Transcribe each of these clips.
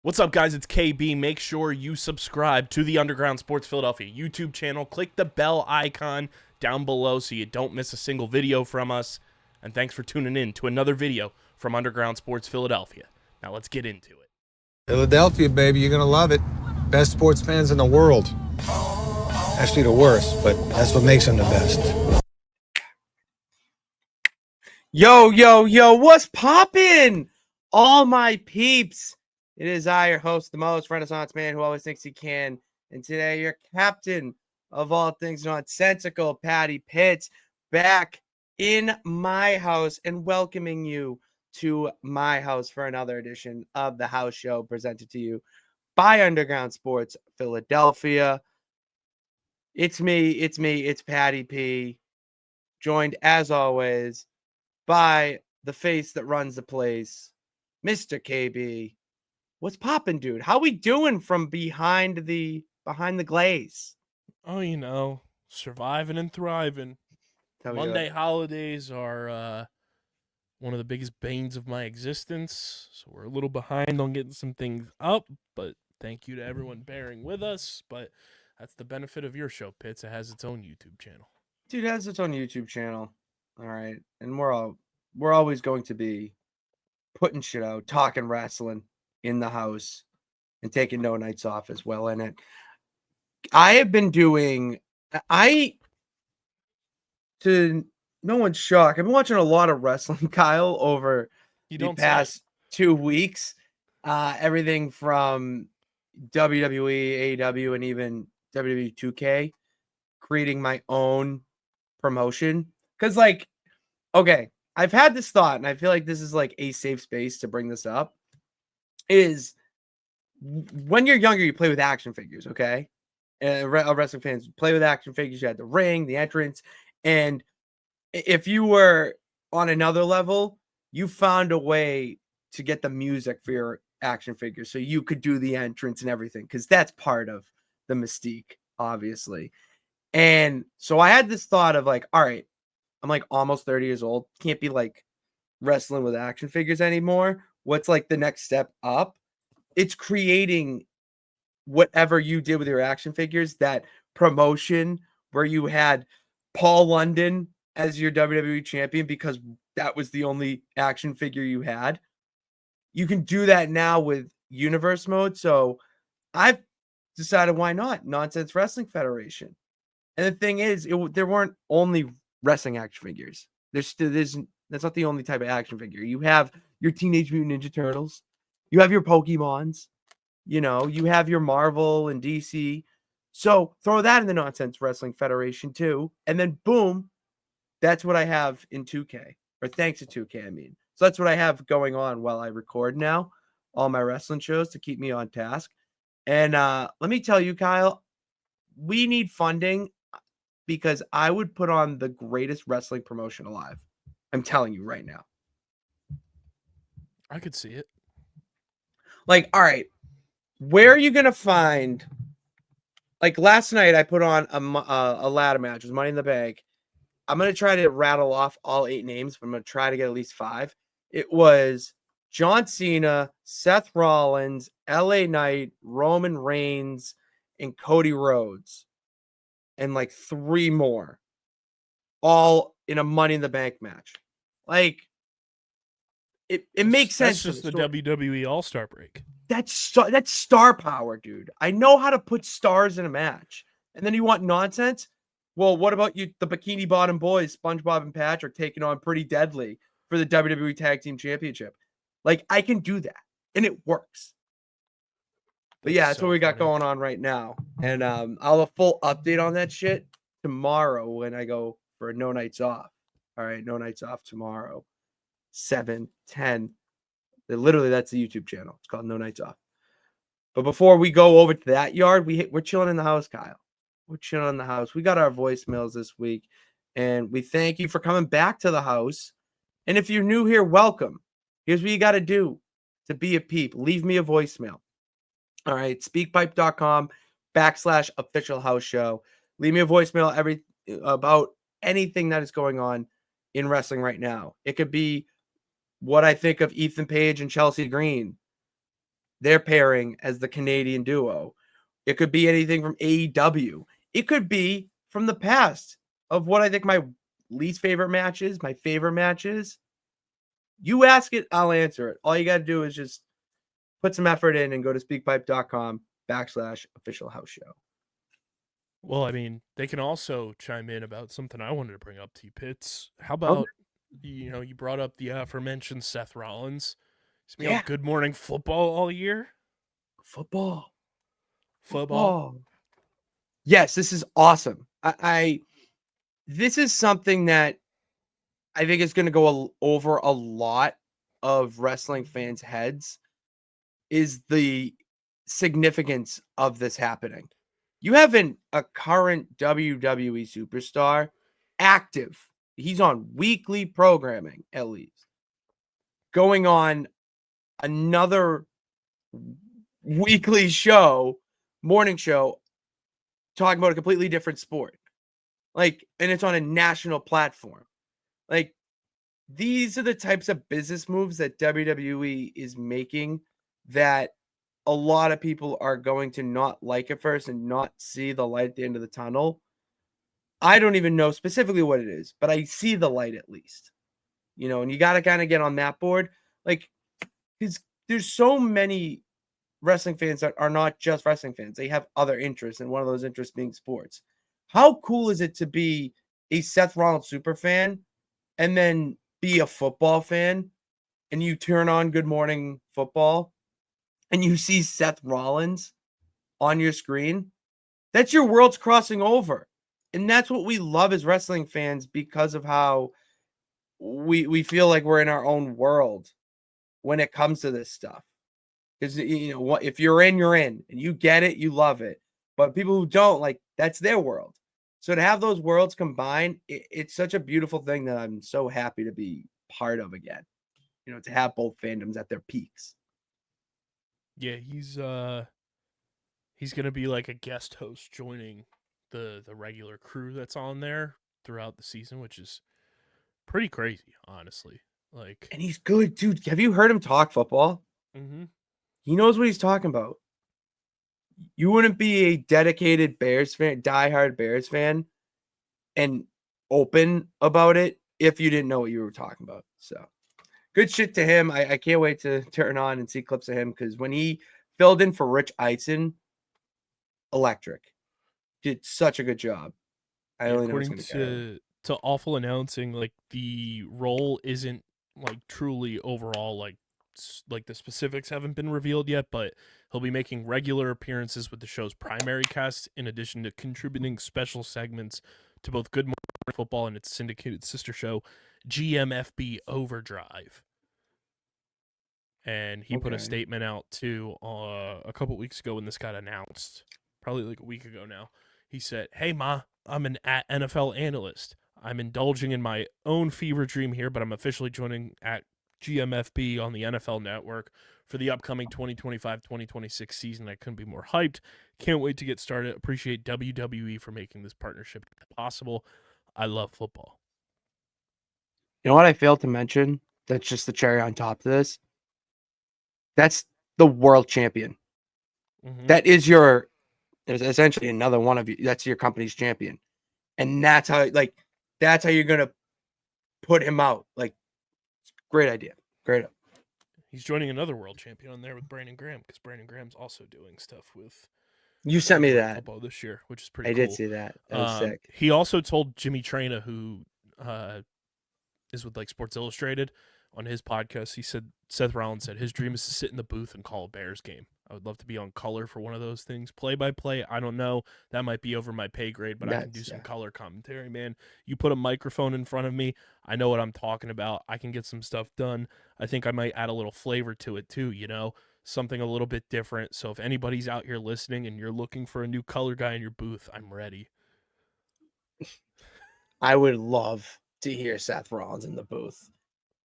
What's up, guys? It's KB. Make sure you subscribe to the Underground Sports Philadelphia YouTube channel. Click the bell icon down below so you don't miss a single video from us. And thanks for tuning in to another video from Underground Sports Philadelphia. Now let's get into it. Philadelphia, baby, you're going to love it. Best sports fans in the world. Actually, the worst, but that's what makes them the best. Yo, what's poppin'? All my peeps. It is I, your host, the most Renaissance man who always thinks he can. And today, your captain of all things nonsensical, Patty Pitts, back in my house and welcoming you to my house for another edition of the house show presented to you by Underground Sports Philadelphia. It's me, it's Patty P, joined as always by the face that runs the place, Mr. KB. What's poppin', dude? How we doing from behind the glaze? Oh, you know, surviving and thriving. Monday holidays are one of the biggest banes of my existence, so we're a little behind on getting some things up, but thank you to everyone bearing with us. But that's the benefit of your show, Pitts. It has its own YouTube channel. Dude, it has its own YouTube channel. All right. And we're always going to be putting shit out, talking wrestling in the house and taking no nights off as well in it. I have been doing to no one's shock. I've been watching a lot of wrestling, Kyle, over the past 2 weeks. Everything from WWE, AEW, and even WWE 2K, creating my own promotion. Because, like, okay, I've had this thought, and I feel like this is like a safe space to bring this up, is when you're younger, you play with action figures, okay? Wrestling fans play with action figures. You had the ring, the entrance, and if you were on another level, you found a way to get the music for your action figures so you could do the entrance and everything, because that's part of the mystique, obviously. And so I had this thought of like, all right, I'm like almost 30 years old. Can't be like wrestling with action figures anymore. What's like the next step up? It's creating whatever you did with your action figures, that promotion where you had Paul London as your WWE champion because that was the only action figure you had. You can do that now with Universe mode. So I've decided, why not? Nonsense Wrestling Federation. And the thing is, there weren't only wrestling action figures. That's not the only type of action figure. You have your Teenage Mutant Ninja Turtles. You have your Pokemons. You know, you have your Marvel and DC. So throw that in the Nonsense Wrestling Federation too. And then boom, that's what I have in 2K. Or thanks to 2K, I mean. So that's what I have going on while I record now. All my wrestling shows to keep me on task. And let me tell you, Kyle, we need funding, because I would put on the greatest wrestling promotion alive. I'm telling you right now. I could see it. Like, all right, where are you going to find, like last night I put on a ladder match. It was Money in the Bank. I'm going to try to rattle off all 8 names, but I'm going to try to get at least 5. It was John Cena, Seth Rollins, LA Knight, Roman Reigns, and Cody Rhodes. And like 3 more, all in a Money in the Bank match. Like, it makes sense. That's just the WWE All-Star break. That's star power, dude. I know how to put stars in a match. And then you want nonsense? Well, what about you? The Bikini Bottom Boys, SpongeBob and Patrick, taking on Pretty Deadly for the WWE Tag Team Championship. Like, I can do that, and it works. But yeah, that's what we got going on right now. And I'll have a full update on that shit tomorrow when I go for No Nights Off. All right, No Nights Off tomorrow, 7:10. Literally, that's the YouTube channel. It's called No Nights Off. But before we go over to that yard, we're chilling in the house, Kyle. We're chilling in the house. We got our voicemails this week, and we thank you for coming back to the house. And if you're new here, welcome. Here's what you got to do to be a peep. Leave me a voicemail. All right, speakpipe.com/official house show. Leave me a voicemail about anything that is going on in wrestling right now. It could be what I think of Ethan Page and Chelsea Green. they're pairing as the Canadian duo. It could be anything from AEW. It could be from the past of what I think my least favorite matches, my favorite matches. You ask it, I'll answer it. All you got to do is just put some effort in and go to speakpipe.com/official house show. Well, I mean, they can also chime in about something I wanted to bring up to you, Pitts. How about, you brought up the aforementioned Seth Rollins. He's been on Good Morning Football all year. Football. Yes, this is awesome. This is something that I think is going to go over a lot of wrestling fans' heads, is the significance of this happening. You have a current WWE superstar active. He's on weekly programming, at least, going on another weekly show, morning show, talking about a completely different sport. And it's on a national platform. These are the types of business moves that WWE is making that a lot of people are going to not like at first and not see the light at the end of the tunnel. I don't even know specifically what it is, but I see the light at least. And you got to kind of get on that board. Because there's so many wrestling fans that are not just wrestling fans. They have other interests, and one of those interests being sports. How cool is it to be a Seth Rollins super fan and then be a football fan, and you turn on Good Morning Football and you see Seth Rollins on your screen? That's your world's crossing over. And that's what we love as wrestling fans, because of how we feel like we're in our own world when it comes to this stuff. Because, if you're in, you're in, and you get it, you love it. But people who don't, that's their world. So to have those worlds combined, it's such a beautiful thing that I'm so happy to be part of again. To have both fandoms at their peaks. Yeah, he's gonna be like a guest host joining the regular crew that's on there throughout the season, which is pretty crazy, honestly. And he's good, dude. Have you heard him talk football? Mm-hmm. He knows what he's talking about. You wouldn't be a dedicated Bears fan, diehard Bears fan, and open about it if you didn't know what you were talking about. So good shit to him. I can't wait to turn on and see clips of him, because when he filled in for Rich Eisen, electric. Did such a good job. I only know it's going to Awful Announcing, the role isn't truly overall like the specifics haven't been revealed yet, but he'll be making regular appearances with the show's primary cast, in addition to contributing special segments to both Good Morning Football and its syndicated sister show, GMFB Overdrive. And he put a statement out too a couple weeks ago when this got announced, probably a week ago now. He said, "Hey Ma, I'm an NFL analyst. I'm indulging in my own fever dream here, but I'm officially joining at GMFB on the NFL Network for the upcoming 2025-2026 season. I couldn't be more hyped. Can't wait to get started. Appreciate WWE for making this partnership possible. I love football." You know what I failed to mention? That's just the cherry on top of this. That's the world champion. Mm-hmm. That is there's essentially another one of you. That's your company's champion. And that's how you're going to put him out. Great idea. Great. He's joining another world champion on there with Brandon Graham, because Brandon Graham's also doing stuff with. You sent me that football this year, which is pretty cool. I did see that. That was sick. He also told Jimmy Traina, who is with Sports Illustrated, on his podcast. He said Seth Rollins said his dream is to sit in the booth and call a Bears game. I would love to be on color for one of those things. Play by play, I don't know. That might be over my pay grade, but I can do some color commentary, man. You put a microphone in front of me, I know what I'm talking about. I can get some stuff done. I think I might add a little flavor to it too, something a little bit different. So if anybody's out here listening and you're looking for a new color guy in your booth, I'm ready. I would love to hear Seth Rollins in the booth.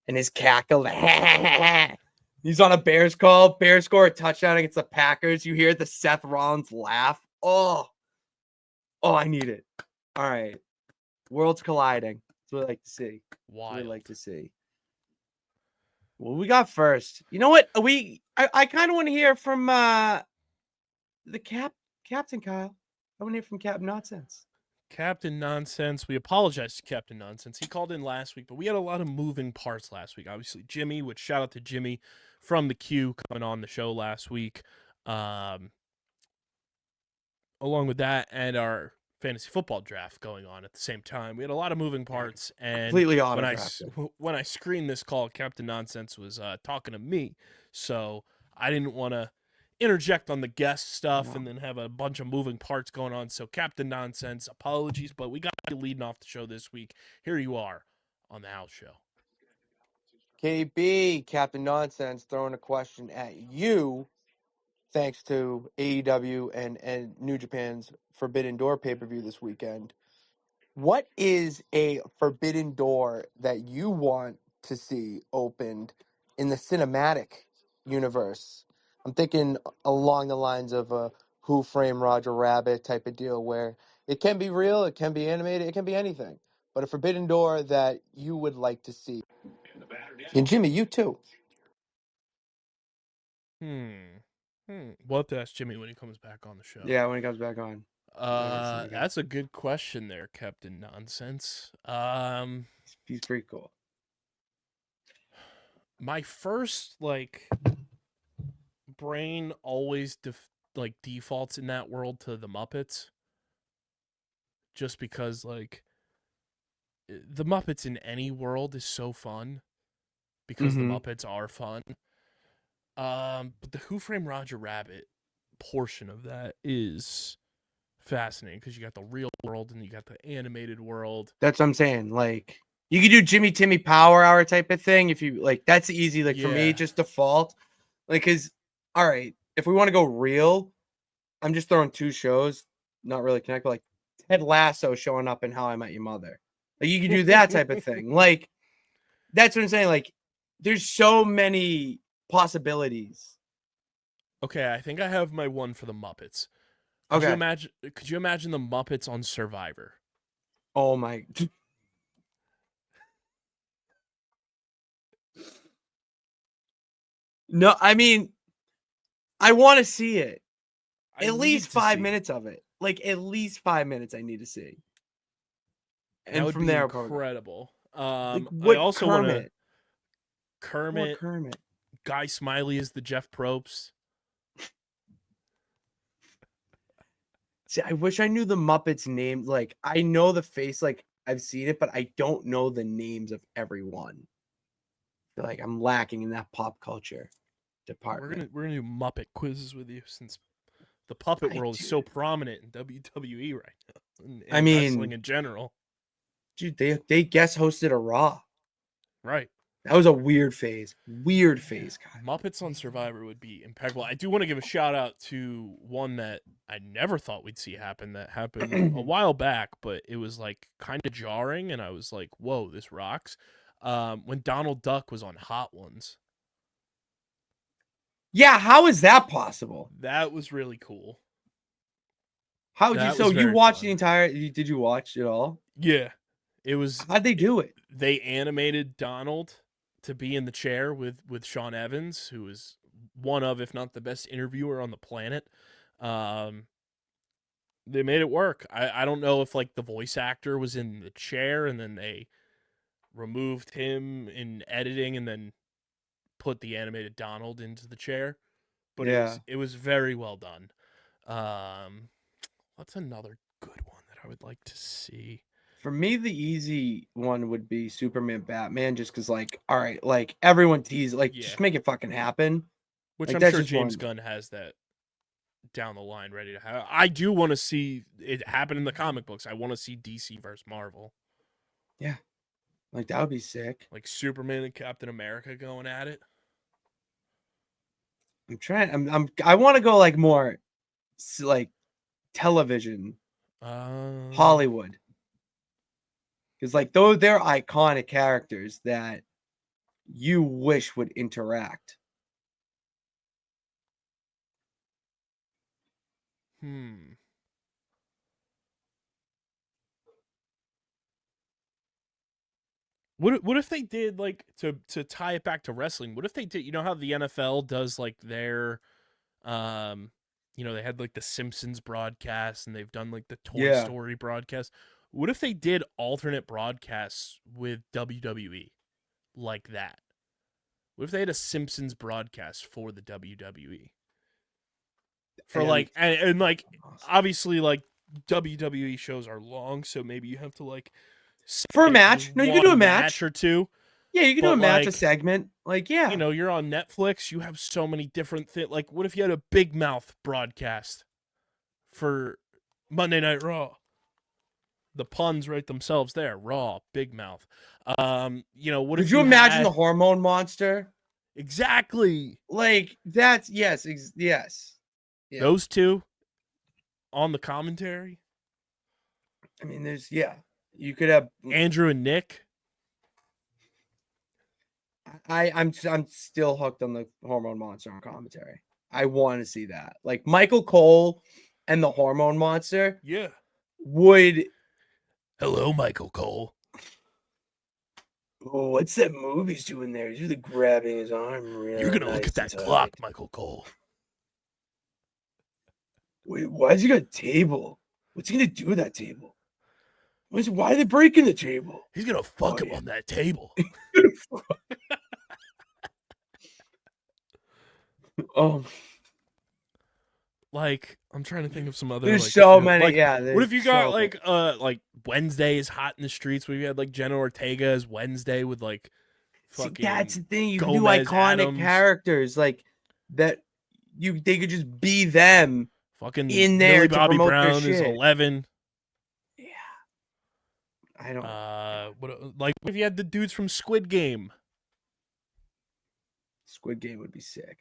And his cackle. He's on a Bears call. Bears score a touchdown against the Packers. You hear the Seth Rollins laugh. Oh, I need it. All right. Worlds colliding. That's what I like to see. Wild. What I like to see. What we got first? You know what? I kind of want to hear from the Captain Kyle. I want to hear from Captain Nonsense. Captain Nonsense. We apologize to Captain Nonsense. He called in last week, but we had a lot of moving parts last week. Obviously, Jimmy, which shout out to Jimmy from the Q coming on the show last week. Along with that and our fantasy football draft going on at the same time. We had a lot of moving parts, and completely auto-drafted. when I screened this call, Captain Nonsense was talking to me, so I didn't want to interject on the guest stuff and then have a bunch of moving parts going on. So Captain Nonsense, apologies, but we got you leading off the show this week. Here you are on the House Show. KB, Captain Nonsense, throwing a question at you. Thanks to AEW and New Japan's Forbidden Door pay-per-view this weekend. What is a forbidden door that you want to see opened in the cinematic universe? I'm thinking along the lines of a Who Framed Roger Rabbit type of deal where it can be real, it can be animated, it can be anything. But a forbidden door that you would like to see. And Jimmy, you too. We'll have to ask Jimmy when he comes back on the show. Yeah, when he comes back on. That's a good question there, Captain Nonsense. He's pretty cool. My first brain always defaults in that world to the Muppets, just because the Muppets in any world is so fun because the Muppets are fun. But the Who Framed Roger Rabbit portion of that is fascinating because you got the real world and you got the animated world. That's what I'm saying. Like, you could do Jimmy Timmy Power Hour type of thing if you like. That's easy. Like for me, just default. Like, cause all right, if we want to go real, I'm just throwing two shows, not really connected. Like Ted Lasso showing up in How I Met Your Mother. Like you could do that type of thing. Like that's what I'm saying. Like there's so many possibilities. Okay, I think I have my one for the Muppets. Could you imagine the Muppets on Survivor? Oh my. No, I mean, I want to see it. At least 5 minutes of it. Like at least 5 minutes I need to see. And that would from be there, incredible. I also want to Kermit. Kermit. Guy Smiley is the Jeff Probst. See, I wish I knew the Muppets' names. Like, I know the face, like, I've seen it, but I don't know the names of everyone. I feel like I'm lacking in that pop culture department. We're gonna do Muppet quizzes with you since the puppet world is so prominent in WWE right now. And wrestling in general. Dude, they guest hosted a Raw. Right. That was a weird phase. Weird phase, guys. Muppets on Survivor would be impeccable. I do want to give a shout out to one that I never thought we'd see happen. That happened a while back, but it was like kind of jarring, and I was like, "Whoa, this rocks!" When Donald Duck was on Hot Ones. Yeah, how is that possible? That was really cool. You watched the entire? Did you watch it all? Yeah, it was. How'd they do it? They animated Donald to be in the chair with Sean Evans, who is one of, if not the best interviewer on the planet. They made it work. I don't know if the voice actor was in the chair and then they removed him in editing and then put the animated Donald into the chair, but it was very well done. What's another good one that I would like to see? For me, the easy one would be Superman Batman, just because, all right, everyone teases, just make it fucking happen. Which I'm sure James Gunn has that down the line ready to have. I do want to see it happen in the comic books. I want to see DC versus Marvel. Yeah. That would be sick. Like Superman and Captain America going at it. I want to go more television. Hollywood. Because though they're iconic characters that you wish would interact. What if they did like to tie it back to wrestling? What if they did? You know how the NFL does like their, they had like the Simpsons broadcast and they've done like the Toy Story broadcast. What if they did alternate broadcasts with WWE like that? What if they had a Simpsons broadcast for the WWE? For like and like obviously like WWE shows are long, so maybe you have to like for a match. No, you can do a match or two. Yeah, you can do a match, a segment. Like, yeah. You know, you're on Netflix. You have so many different things. Like, what if you had a Big Mouth broadcast for Monday Night Raw? The puns right themselves there. Raw, Big Mouth. What Could you imagine the Hormone Monster? Exactly. Like, that's, yes. Yeah. Those two on the commentary. I mean, you could have Andrew and Nick. I'm still hooked on the Hormone Monster on commentary. I want to see that. Like Michael Cole and the Hormone Monster. Yeah. Would. Hello, Michael Cole. Oh, what's that move he's doing there? He's really grabbing his arm. Really You're gonna look at that clock, Michael Cole. Wait, why has he got a table? What's he gonna do with that table? Why are they breaking the table? He's gonna fuck him on that table. Like I'm trying to think of some other. There's so many. Like, yeah. What if you got like Wednesday is hot in the streets? Where you had like Jenna Ortega's Wednesday with like. See, that's the thing. You can do iconic characters like that. They could just be them. Fucking in there. Millie Bobby Brown is 11. Yeah. I don't. What if you had the dudes from Squid Game? Squid Game would be sick.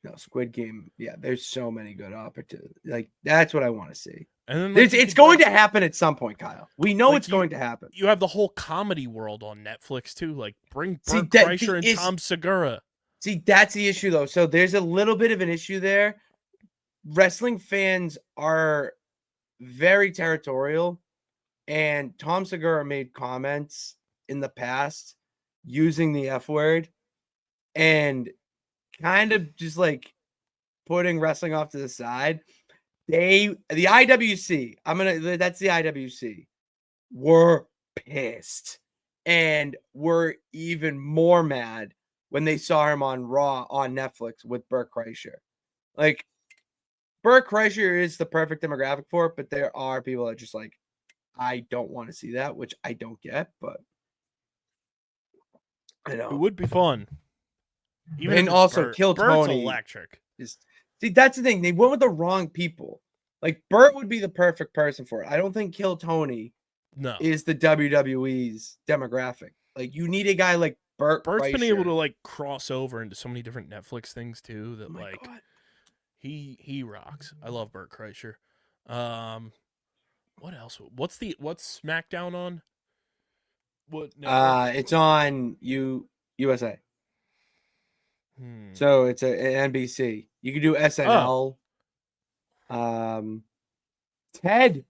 No, Squid Game. Yeah, there's so many good opportunities. Like that's what I want to see. And then it's going to happen at some point, Kyle. We know it's going to happen. You have the whole comedy world on Netflix too. Like bring Bert Kreischer and Tom Segura. See, that's the issue though. So there's a little bit of an issue there. Wrestling fans are very territorial, and Tom Segura made comments in the past using the F word and kind of just like putting wrestling off to the side. The IWC, that's the IWC, were pissed and were even more mad when they saw him on Raw on Netflix with Bert Kreischer. Like, Bert Kreischer is the perfect demographic for it, but there are people that are just like, I don't want to see that, which I don't get, but I know. It would be fun. Even and also Bert. Kill Bert's Tony. Electric. See, that's the thing. They went with the wrong people. Like, Bert would be the perfect person for it. I don't think Kill Tony is the WWE's demographic. Like, you need a guy like Bert Bert's Kreischer. Been able to, like, cross over into so many different Netflix things, too, that, God. He rocks. I love Bert Kreischer. What else? What's SmackDown on? What? It's on USA. So it's an NBC. You can do SNL. Ted.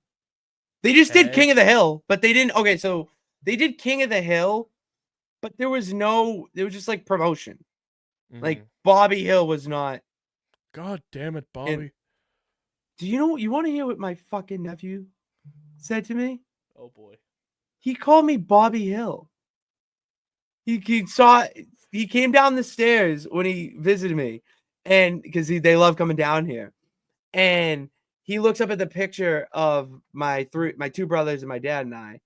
They just did King of the Hill, but they didn't. Okay, so they did King of the Hill, but there was just like promotion. Like Bobby Hill was not. God damn it, Bobby. Do you know you want to hear what my fucking nephew said to me? Oh boy. He called me Bobby Hill. He came down the stairs when he visited me, and because they love coming down here, and he looks up at the picture of my two brothers and my dad and I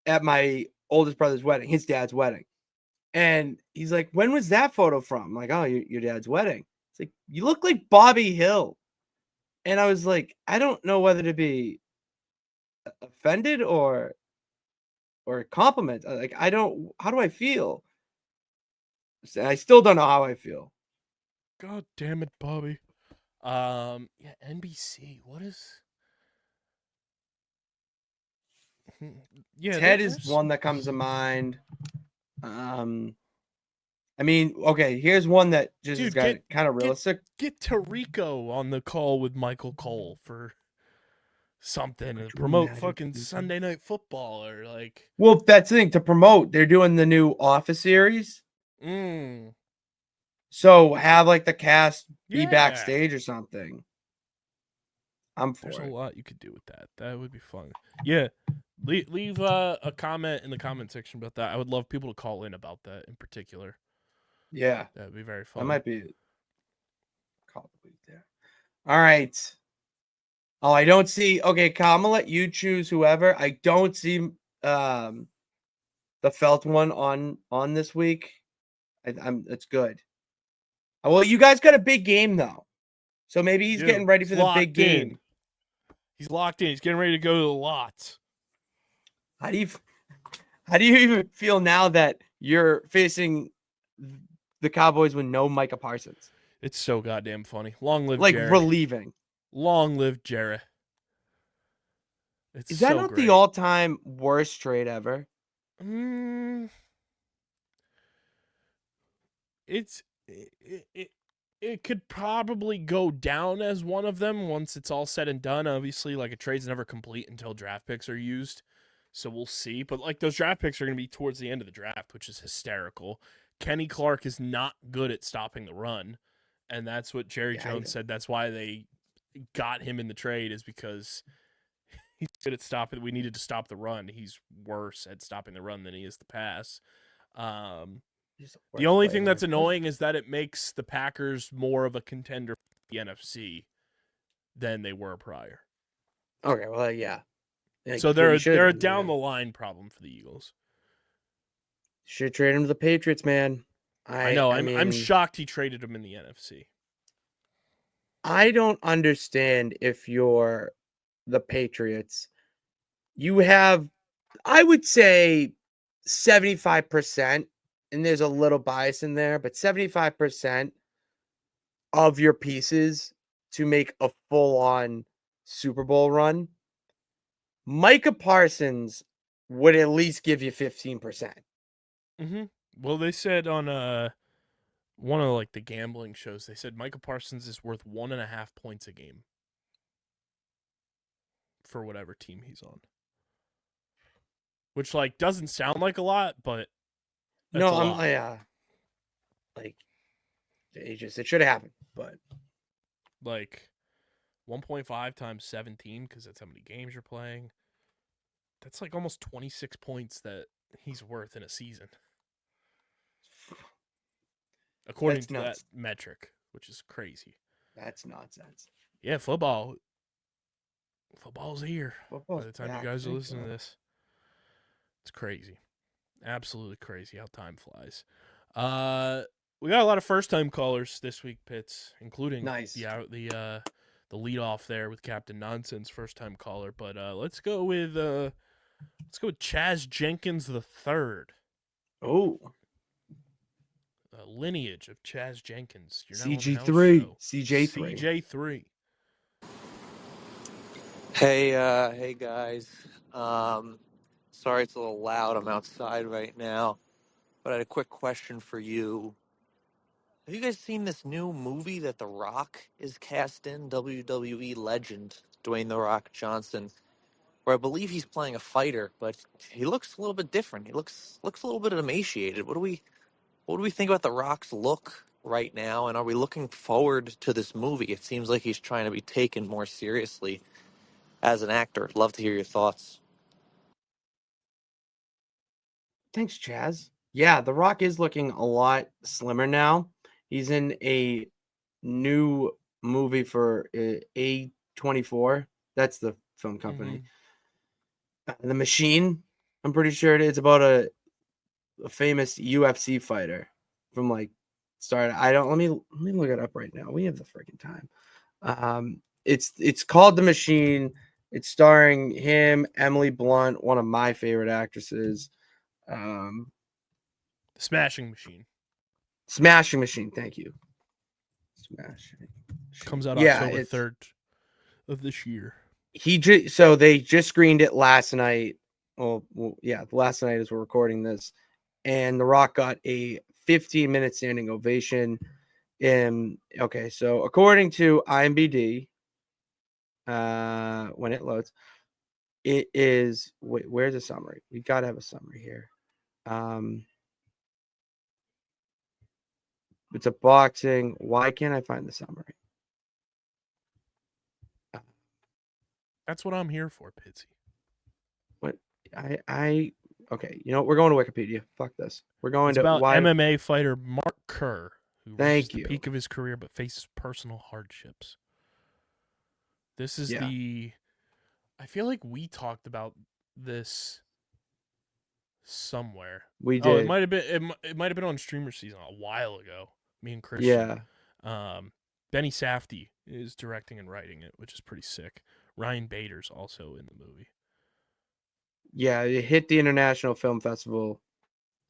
at my oldest brother's wedding, his dad's wedding, and he's like, "When was that photo from?" I'm like, "Oh, your dad's wedding." It's like, "You look like Bobby Hill," and I was like, I don't know whether to be offended or a compliment. Like, how do I feel? I still don't know how I feel. God damn it, Bobby. Yeah, NBC. What is? Yeah, Ted is one that comes to mind. I mean, okay, here's one that just got kind of realistic. Get Tarico on the call with Michael Cole for something to promote fucking Sunday Night Football or like. Well, that's the thing to promote. They're doing the new Office series. So have like the cast be backstage or something. I'm for There's it. a lot you could do with that. That would be fun. Yeah. Leave a comment in the comment section about that. I would love people to call in about that in particular. Yeah. That'd be very fun. That might be call of the week there. All right. Oh, I don't see. Okay, Kyle, I'm gonna let you choose whoever. I don't see the Felt one on this week. It's good. Well, you guys got a big game though, so maybe he's getting ready for the big game. He's locked in. He's getting ready to go to the lots. How do you even feel now that you're facing the Cowboys with no Micah Parsons? It's so goddamn funny. Long live like Jerry. Relieving. Long live Jerry. Is that not the all-time worst trade ever? It could probably go down as one of them once it's all said and done. Obviously, like a trade's never complete until draft picks are used. So we'll see. But like those draft picks are going to be towards the end of the draft, which is hysterical. Kenny Clark is not good at stopping the run. And that's what Jerry Jones said. That's why they got him in the trade, is because he's good at stopping. We needed to stop the run. He's worse at stopping the run than he is the pass. The only thing that's annoying is that it makes the Packers more of a contender for the NFC than they were prior. Okay, well, yeah. So they're a down the line problem for the Eagles. Should trade him to the Patriots, man. I know. I'm shocked he traded him in the NFC. I don't understand if you're the Patriots. You have, I would say, 75%, and there's a little bias in there, but 75% of your pieces to make a full-on Super Bowl run. Micah Parsons would at least give you 15%. Well, they said on one of like the gambling shows, they said Micah Parsons is worth 1.5 points a game for whatever team he's on. Which like doesn't sound like a lot, but no, like it should have happened, but like 1.5 times 17, because that's how many games you're playing. That's like almost 26 points that he's worth in a season, according to that metric, which is crazy. That's nonsense. Yeah, football's here. By the time you guys are listening to this, it's crazy, absolutely crazy how time flies. We got a lot of first-time callers this week, Pitts, including the lead off there with Captain Nonsense, first-time caller. But let's go with Chaz Jenkins III. Oh, lineage of Chaz Jenkins. CJ3. Hey guys. Sorry it's a little loud. I'm outside right now, but I had a quick question for you. Have you guys seen this new movie that The Rock is cast in? WWE legend Dwayne The Rock Johnson, where I believe he's playing a fighter, but he looks a little bit different. He looks a little bit emaciated. What do we think about The Rock's look right now, and are we looking forward to this movie? It seems like he's trying to be taken more seriously as an actor. Love to hear your thoughts. Thanks, Chaz. Yeah, The Rock is looking a lot slimmer now. He's in a new movie for A24. That's the film company. The Machine, I'm pretty sure it's about a famous UFC fighter from like let me look it up right now. We have the freaking time. It's called The Machine. It's starring him, Emily Blunt, one of my favorite actresses. Smashing Machine. Thank you. Smashing. Comes out October 3rd of this year. So they just screened it last night. Well, yeah, last night as we're recording this, and The Rock got a 15-minute standing ovation. Okay, so according to IMDb, when it loads. It is. Wait, where's the summary? We got to have a summary here. It's a boxing. Why can't I find the summary? That's what I'm here for, Pitsy. What okay. You know what? We're going to Wikipedia. Fuck this. We're going it's to about why. MMA fighter Mark Kerr, who reaches the you. peak of his career but faces personal hardships. This is the. I feel like we talked about this somewhere. We did. It might have been. It might have been on Streamer Season a while ago. Me and Christian. Yeah. Benny Safdie is directing and writing it, which is pretty sick. Ryan Bader's also in the movie. Yeah, it hit the International Film Festival.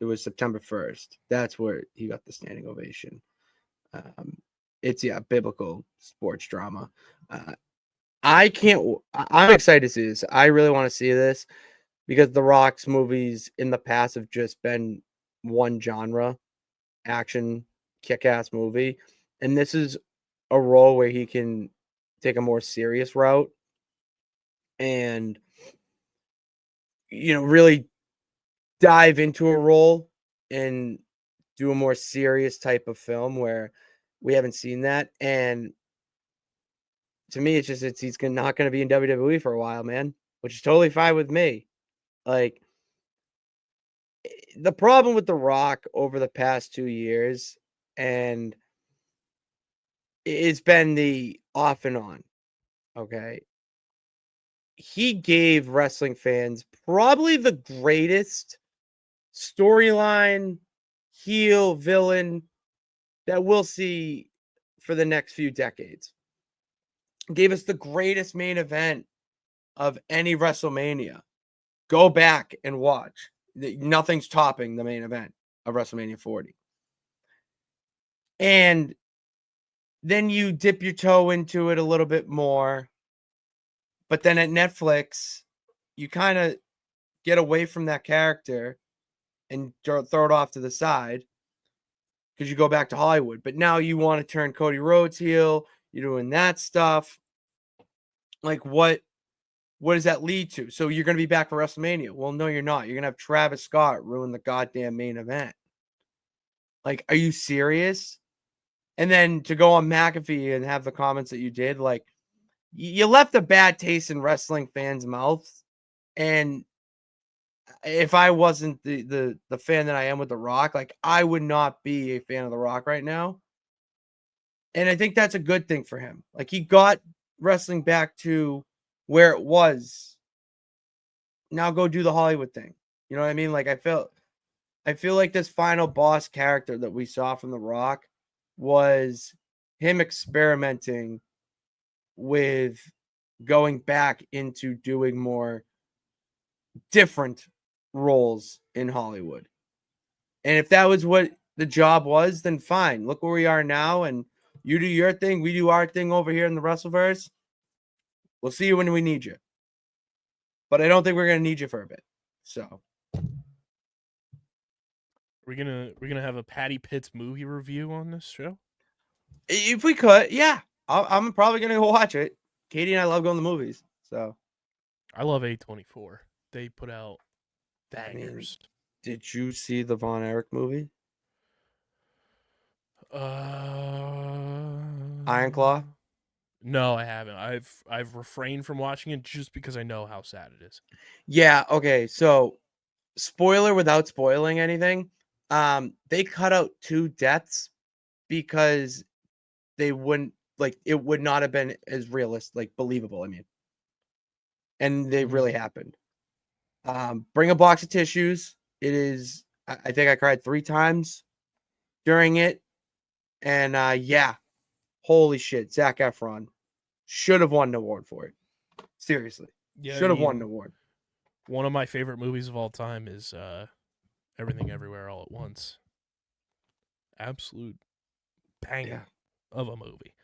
It was September 1st. That's where he got the standing ovation. It's biblical sports drama. I'm excited to see this. I really want to see this because The Rock's movies in the past have just been one genre, action, kick-ass movie. And this is a role where he can take a more serious route and, really dive into a role and do a more serious type of film where we haven't seen that. And to me, it's he's not going to be in WWE for a while, man, which is totally fine with me. Like, the problem with The Rock over the past 2 years, and it's been the off and on, okay? He gave wrestling fans probably the greatest storyline, heel, villain that we'll see for the next few decades. Gave us the greatest main event of any WrestleMania. Go back and watch. Nothing's topping the main event of WrestleMania 40. And then you dip your toe into it a little bit more. But then at Netflix, you kind of get away from that character and throw it off to the side because you go back to Hollywood. But now you want to turn Cody Rhodes heel. You're doing that stuff. Like, what does that lead to? So you're going to be back for WrestleMania. Well, no, you're not. You're going to have Travis Scott ruin the goddamn main event. Like, are you serious? And then to go on McAfee and have the comments that you did, like, you left a bad taste in wrestling fans' mouths. And if I wasn't the fan that I am with The Rock, like, I would not be a fan of The Rock right now. And I think that's a good thing for him. Like, he got wrestling back to where it was. Now go do the Hollywood thing. You know what I mean? Like, I feel like this final boss character that we saw from The Rock was him experimenting with going back into doing more different roles in Hollywood. And if that was what the job was, then fine. Look where we are now, and you do your thing, we do our thing over here in the Wrestleverse. We'll see you when we need you. But I don't think we're gonna need you for a bit. So we're gonna have a Patty Pitts movie review on this show. If we could, yeah, I'm probably gonna go watch it. Katie and I love going to the movies, so I love A24. They put out bangers. Did you see the Von Erich movie? Iron Claw? No, I haven't. I've refrained from watching it just because I know how sad it is. Yeah, okay. So, spoiler without spoiling anything. They cut out 2 deaths because they wouldn't, like, it would not have been as realistic, like, believable, I mean. And they really happened. Bring a box of tissues. It is, I think I cried 3 times during it. And yeah, holy shit, Zac Efron should have won an award for it. Seriously. Yeah, should have won an award. One of my favorite movies of all time is Everything Everywhere All at Once. Absolute banger of a movie.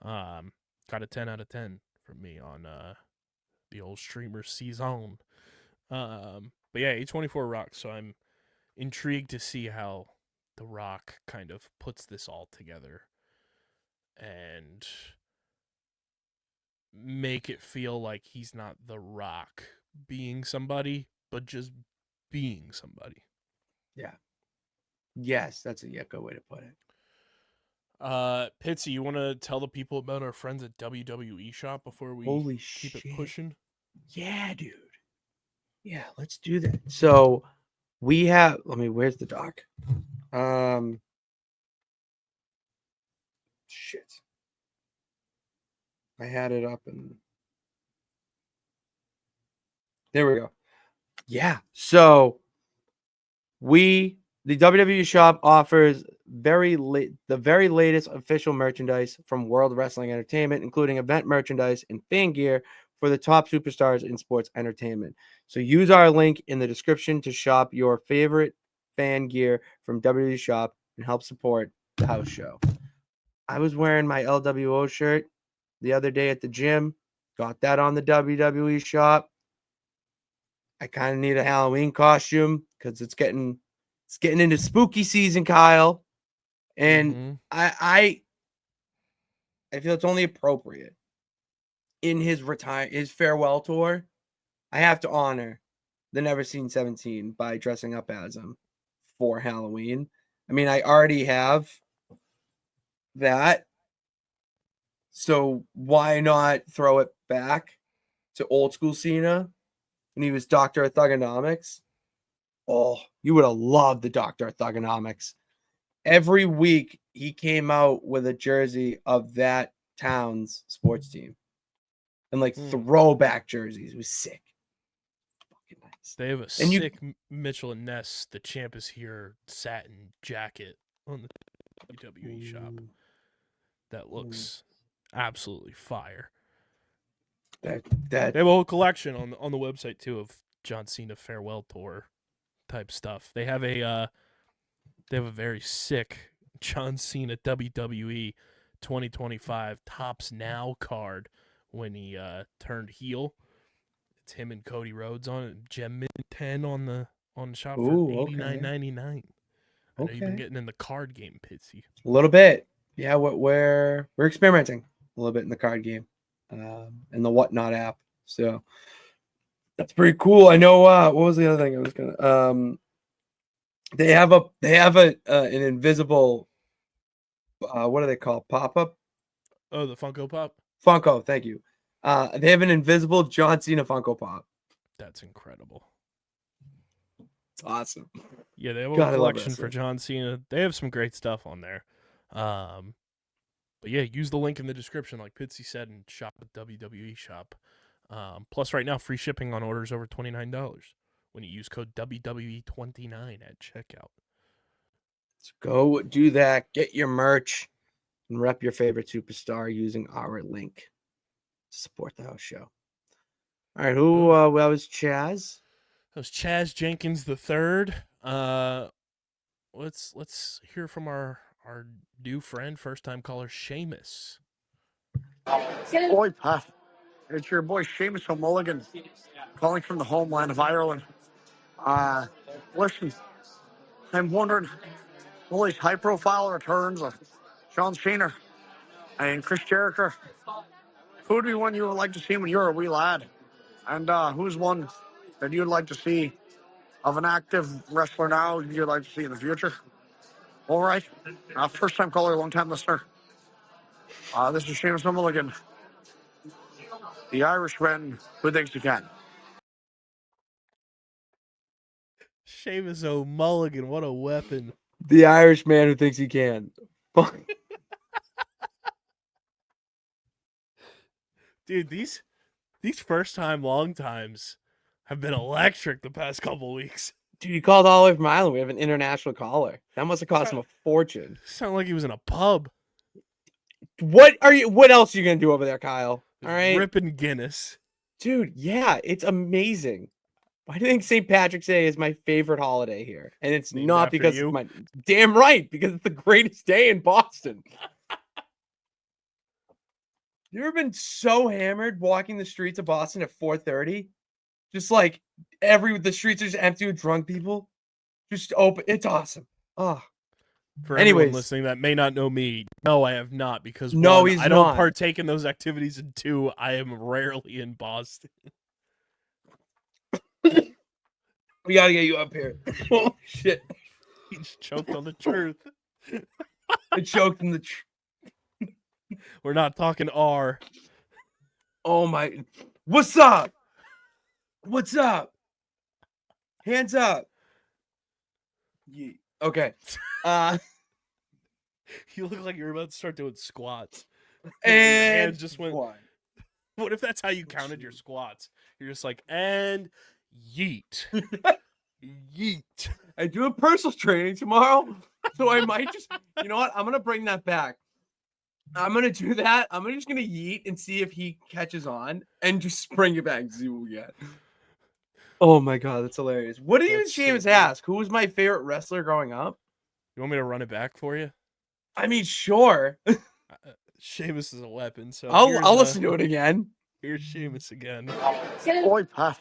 Got a 10 out of 10 from me on the old Streamer Season. But yeah, A24 rocks, so I'm intrigued to see how The Rock kind of puts this all together. And make it feel like he's not The Rock being somebody, but just being somebody. Yeah. Yes, that's a good way to put it. Pitsy, you want to tell the people about our friends at WWE Shop before we keep it pushing? Yeah, dude. Yeah, let's do that. So we have, where's the doc? Shit. I had it up and there we go. Yeah. So the WWE Shop offers the very latest official merchandise from World Wrestling Entertainment, including event merchandise and fan gear for the top superstars in sports entertainment. So use our link in the description to shop your favorite fan gear from WWE Shop and help support the house show. I was wearing my LWO shirt the other day at the gym. Got that on the WWE Shop. I kind of need a Halloween costume because it's getting into spooky season, Kyle. And I feel it's only appropriate in his farewell tour. I have to honor the Never Seen 17 by dressing up as him for Halloween. I mean, I already have that. So why not throw it back to old school Cena when he was Dr. Thugonomics? Oh, you would have loved the Dr. Thugonomics. Every week he came out with a jersey of that town's sports team. And like throwback jerseys. It was sick. Fucking nice. They have a sick Mitchell and Ness, the champ is here satin jacket on the WWE Shop. That looks absolutely fire. They have a whole collection on the website too of John Cena farewell tour type stuff. They have a very sick John Cena WWE 2025 Tops Now card when he turned heel. It's him and Cody Rhodes on it. Gem Mint 10 on the shop for $89.99. I know you've been getting in the card game, Pitsy. A little bit. Yeah, we're experimenting a little bit in the card game. And the Whatnot app. So that's pretty cool. I know what was the other thing I was gonna they have an invisible what do they call pop-up? Oh, the Funko Pop? Funko, thank you. They have an invisible John Cena Funko Pop. That's incredible. It's awesome. Yeah, they have a collection for John Cena. They have some great stuff on there. But yeah, use the link in the description, like Pitsy said, and shop at WWE Shop. Plus, right now, free shipping on orders over $29 when you use code WWE29 at checkout. So go do that. Get your merch and rep your favorite superstar using our link to support the house show. All right, who that was Chaz? That was Chaz Jenkins III. Let's hear from our new friend, first time caller, Seamus. Oi, Pat. It's your boy Seamus O'Mulligan calling from the homeland of Ireland. Listen, I'm wondering, all these high profile returns of John Cena and Chris Jericho, who would be one you would like to see when you're a wee lad? And who's one that you'd like to see of an active wrestler now you'd like to see in the future? All right. First time caller, long time listener. This is Seamus O'Mulligan, the Irishman who thinks he can. Seamus O'Mulligan, what a weapon. The Irishman who thinks he can. Dude, these first time, long times have been electric the past couple weeks. Dude, you called all the way from Ireland. We have an international caller. That must have cost him a fortune. Sounded like he was in a pub. What else are you gonna do over there, Kyle? All right. Ripping Guinness. Dude, yeah, it's amazing. Why do you think St. Patrick's Day is my favorite holiday here? And it's named not because it's my damn right, because it's the greatest day in Boston. You ever been so hammered walking the streets of Boston at 4:30? Just like the streets are just empty with drunk people. Just open. It's awesome. Oh. For Anyways, everyone listening that may not know me, no, I have not, because no, one, he's I don't not. partake in those activities, and two, I am rarely in Boston. We gotta get you up here. Oh shit! He just choked on the truth. I choked in the truth. We're not talking R. Oh my! What's up? What's up? Hands up. Yeah. Okay. You look like you're about to start doing squats. And your hands just went. one. What if that's how you counted your squats? You're just like, and yeet. Yeet. I do a personal training tomorrow, so I might just, you know what? I'm gonna bring that back. I'm gonna do that. I'm just gonna yeet and see if he catches on, and just bring it back and see what we get. Oh my god, that's hilarious. What did you and Seamus ask? Who was my favorite wrestler growing up? You want me to run it back for you? I mean, sure. Sheamus is a weapon, so I'll listen to it again. Here's Sheamus again. Boy, Pat,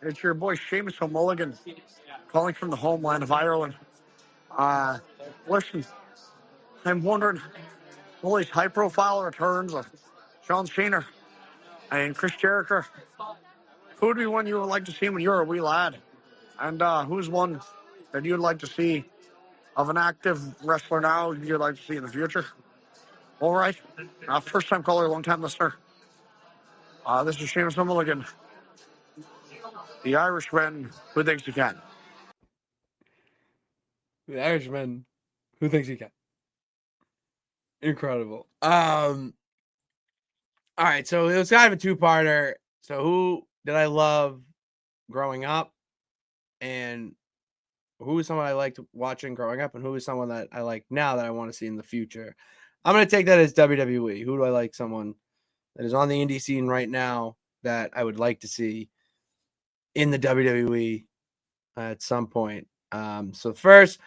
it's your boy Seamus O'Mulligan calling from the homeland of Ireland. Listen, I'm wondering, all these high-profile returns of John Cena and Chris Jericho, who would be one you would like to see when you're a wee lad? And who's one that you'd like to see of an active wrestler now you'd like to see in the future? All right. First-time caller, long-time listener. This is Seamus O'Mulligan, the Irishman who thinks he can. The Irishman who thinks he can. Incredible. All right, so it was kind of a two-parter. So who did I love growing up, and who is someone I liked watching growing up, and who is someone that I like now that I want to see in the future? I'm going to take that as WWE. Who do I like? Someone that is on the indie scene right now that I would like to see in the WWE at some point. So first,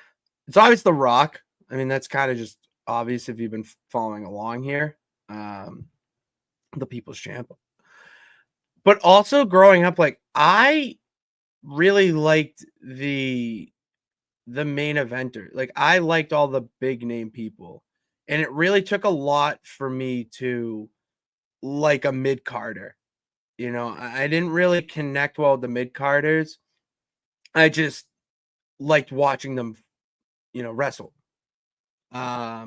it's obvious The Rock. I mean, that's kind of just obvious if you've been following along here. The People's Champ. But also growing up, like, I really liked the main eventer. Like, I liked all the big name people. And it really took a lot for me to like a mid-carder. You know, I didn't really connect well with the mid-carders. I just liked watching them, you know, wrestle. I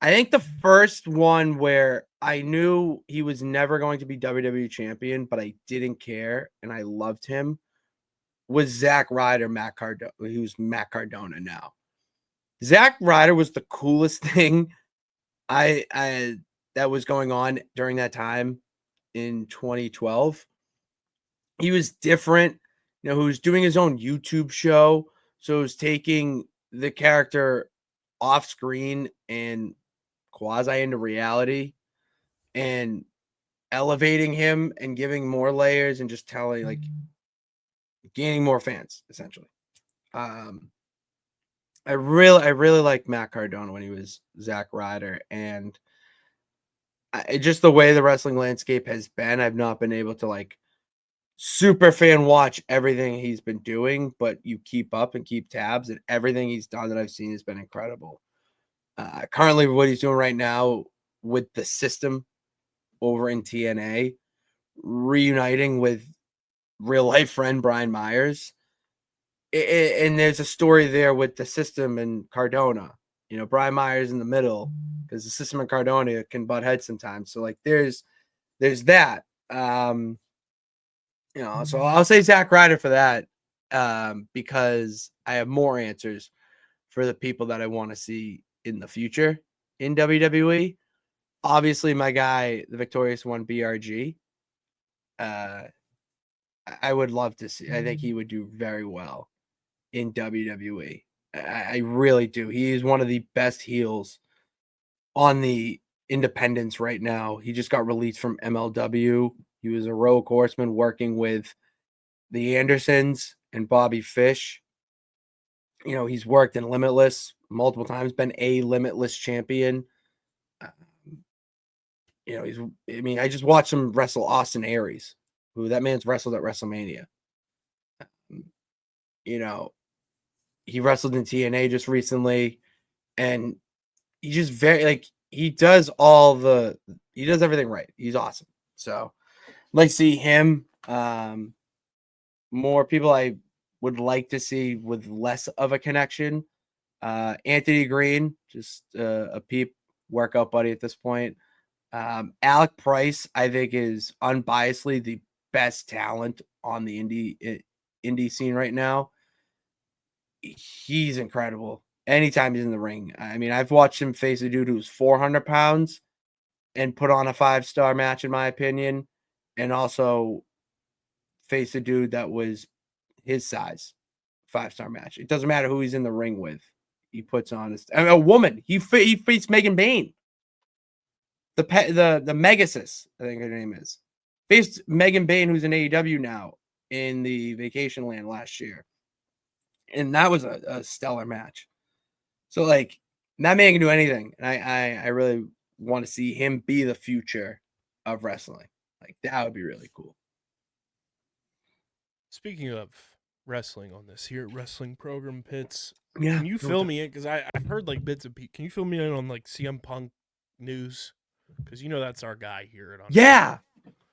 think the first one where I knew he was never going to be WWE champion, but I didn't care and I loved him was Zack Ryder, Matt Cardona, who's Matt Cardona now. Zack Ryder was the coolest thing I that was going on during that time in 2012. He was different, you know, he was doing his own YouTube show. So it was taking the character off screen and quasi into reality and elevating him and giving more layers and just telling, like, gaining more fans essentially. I really liked Matt Cardona when he was Zack Ryder, and just the way the wrestling landscape has been, I've not been able to like super fan watch everything he's been doing, but you keep up and keep tabs, and everything he's done that I've seen has been incredible. Currently, what he's doing right now with the system over in TNA, reuniting with real life friend Brian Myers. And there's a story there with the system and Cardona. You know, Brian Myers in the middle because the system and Cardona can butt heads sometimes. So like there's that. You know, so I'll say Zack Ryder for that because I have more answers for the people that I want to see in the future in WWE. Obviously, my guy, the victorious one, BRG. I would love to see. I think he would do very well in WWE. I really do. He is one of the best heels on the independents right now. He just got released from MLW. He was a rogue horseman working with the Andersons and Bobby Fish. You know, he's worked in Limitless multiple times, been a Limitless champion. You know, I just watched him wrestle Austin Aries, who that man's wrestled at WrestleMania. You know, He wrestled in TNA just recently, and he just he does everything right. He's awesome. So I'd like to see him. More people I would like to see with less of a connection. Anthony Green, just a peep workout buddy at this point. Alec Price, I think, is unbiasedly the best talent on the indie scene right now. He's incredible. Anytime he's in the ring. I mean, I've watched him face a dude who's 400 pounds and put on a 5-star match, in my opinion, and also face a dude that was his size, 5-star match. It doesn't matter who he's in the ring with. He puts on a woman. He faced Megan Bain. The Megasis, I think her name is. Faced Megan Bain, who's in AEW now, in the Vacation Land last year. And that was a stellar match. So, like, that man can do anything. And I really want to see him be the future of wrestling. Like, that would be really cool. Speaking of wrestling on this here wrestling program, Pitts, yeah, can you fill me in? Because I've heard like bits of can you fill me in on like CM Punk news? Because you know that's our guy here. Yeah.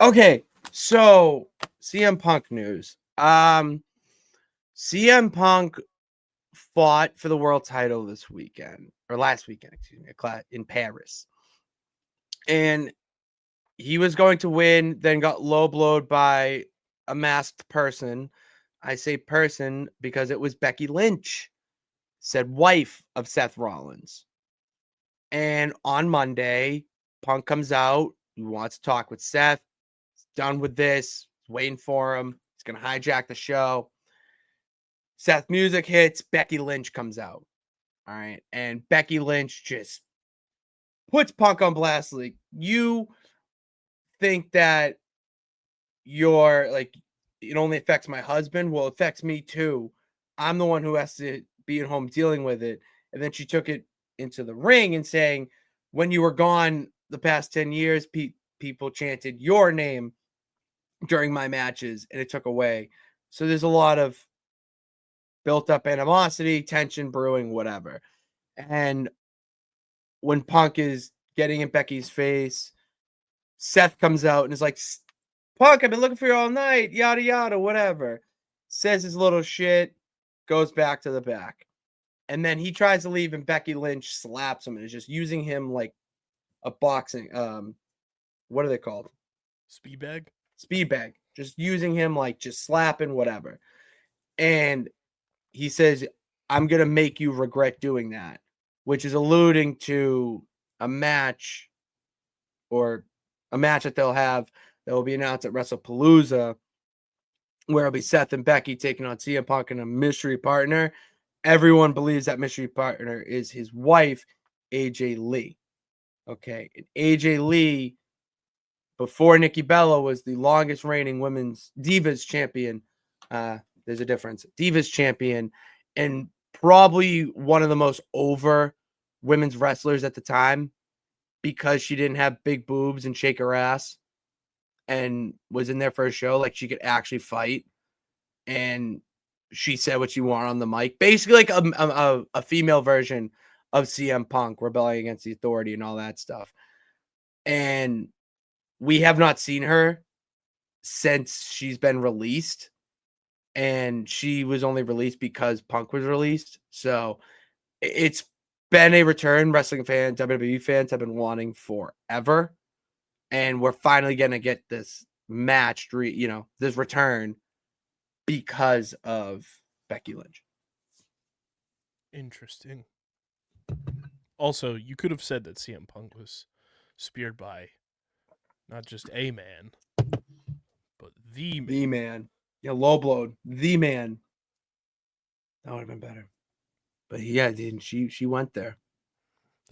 Okay. So CM Punk news. CM Punk fought for the world title this weekend, or last weekend, excuse me, in Paris. And he was going to win, then got low blowed by a masked person. I say person because it was Becky Lynch, said wife of Seth Rollins. And on Monday, Punk comes out. He wants to talk with Seth. He's done with this. He's waiting for him. He's going to hijack the show. Seth music hits. Becky Lynch comes out. All right. And Becky Lynch just puts Punk on blast. Like, you think that you're like, it only affects my husband? Well, it affects me too. I'm the one who has to be at home dealing with it. And then she took it into the ring and saying, when you were gone the past 10 years, people chanted your name during my matches, and it took away. So there's a lot of built up animosity, tension brewing, whatever. And when Punk is getting in Becky's face, Seth comes out and is like, Punk, I've been looking for you all night, yada, yada, whatever. Says his little shit, goes back to the back. And then he tries to leave, and Becky Lynch slaps him and is just using him like a boxing, what are they called? Speed bag? Speed bag. Just using him like just slapping, whatever. And he says, I'm going to make you regret doing that, which is alluding to a match that they'll have that will be announced at WrestlePalooza, where it'll be Seth and Becky taking on CM Punk and a mystery partner. Everyone believes that mystery partner is his wife, AJ Lee. Okay. And AJ Lee, before Nikki Bella, was the longest reigning women's Divas champion. There's a difference. Divas champion, and probably one of the most over women's wrestlers at the time, because she didn't have big boobs and shake her ass and was in there for a show. Like, she could actually fight. And she said what she wanted on the mic. Basically like a female version of CM Punk rebelling against the authority and all that stuff. And we have not seen her since she's been released. And she was only released because Punk was released. So it's been a return wrestling fans, WWE fans have been wanting forever. And we're finally going to get this match, this return because of Becky Lynch. Interesting. Also, you could have said that CM Punk was speared by not just a man, but the man. The man. Yeah, low blowed. The man. That would have been better. But yeah, dude, she went there.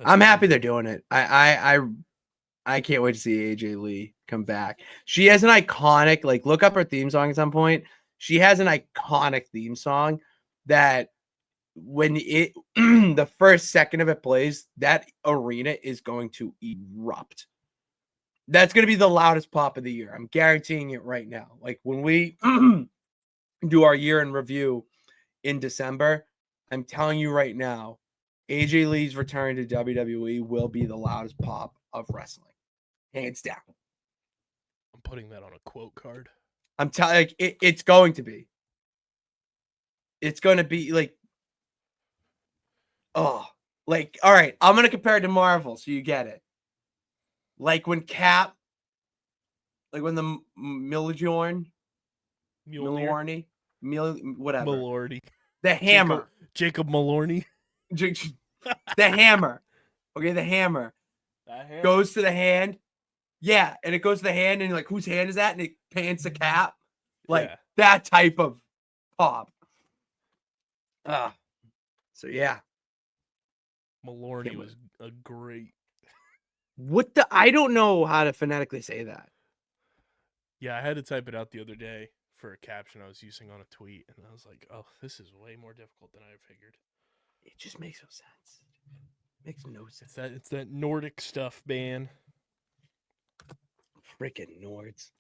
I'm happy they're doing it. I can't wait to see AJ Lee come back. She has an iconic, like, look up her theme song at some point. She has an iconic theme song that when it the first second of it plays, that arena is going to erupt. That's going to be the loudest pop of the year. I'm guaranteeing it right now. Like, when we do our year in review in December, I'm telling you right now, AJ Lee's return to WWE will be the loudest pop of wrestling. Hands down. I'm putting that on a quote card. I'm telling you, it's going to be. It's going to be like, oh, like, all right, I'm going to compare it to Marvel so you get it. Like when Cap, like when the Milorni, whatever. Milordi. The hammer. Jacob Malorny. The hammer. Okay, the hammer. Goes to the hand. Yeah, and it goes to the hand, and you're like, whose hand is that? And it pans the Cap. Like that type of pop. So yeah. Malorny was a great. I don't know how to phonetically say that. Yeah, I had to type it out the other day for a caption I was using on a tweet, and I was like, oh, this is way more difficult than I figured. It just makes no sense. Makes no sense. It's that Nordic stuff, man. Freaking Nords.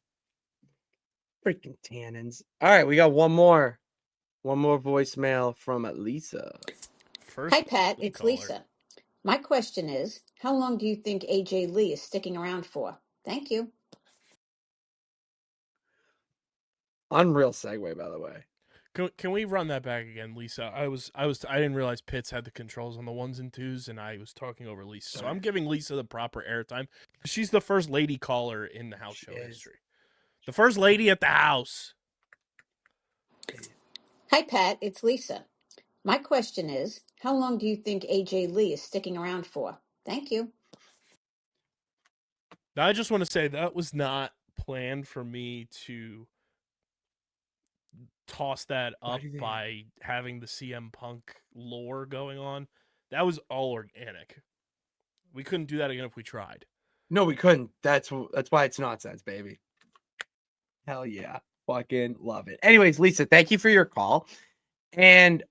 Freaking tannins. All right, we got one more. One more voicemail from Lisa. Hi, Pat. It's Lisa. My question is, how long do you think AJ Lee is sticking around for? Thank you. Unreal segue, by the way. Can we run that back again, Lisa? I didn't realize Pitts had the controls on the 1s and 2s, and I was talking over Lisa. So I'm giving Lisa the proper airtime. She's the first lady caller in the house show history. The first lady at the house. Hi, Pat. It's Lisa. My question is, how long do you think AJ Lee is sticking around for? Thank you. Now, I just want to say that was not planned for me to toss that up by having the CM Punk lore going on. That was all organic. We couldn't do that again if we tried. No, we couldn't. That's why it's nonsense, baby. Hell yeah. Fucking love it. Anyways, Lisa, thank you for your call. And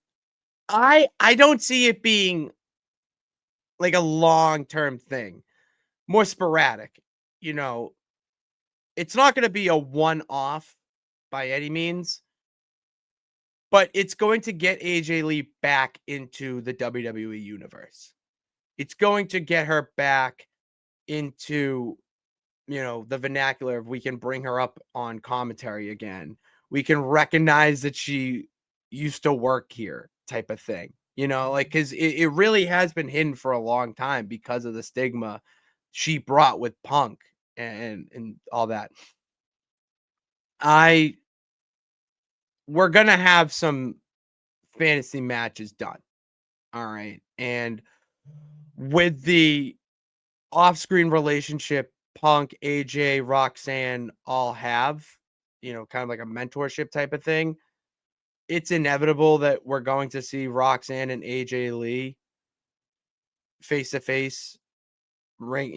I don't see it being like a long-term thing. More sporadic. You know, it's not going to be a one-off by any means. But it's going to get AJ Lee back into the WWE universe. It's going to get her back into, the vernacular of we can bring her up on commentary again. We can recognize that she used to work here type of thing, because it really has been hidden for a long time because of the stigma she brought with Punk and all that. We're going to have some fantasy matches done. All right. And with the off-screen relationship Punk, AJ, Roxanne all have, kind of like a mentorship type of thing, it's inevitable that we're going to see Roxanne and AJ Lee face-to-face ring,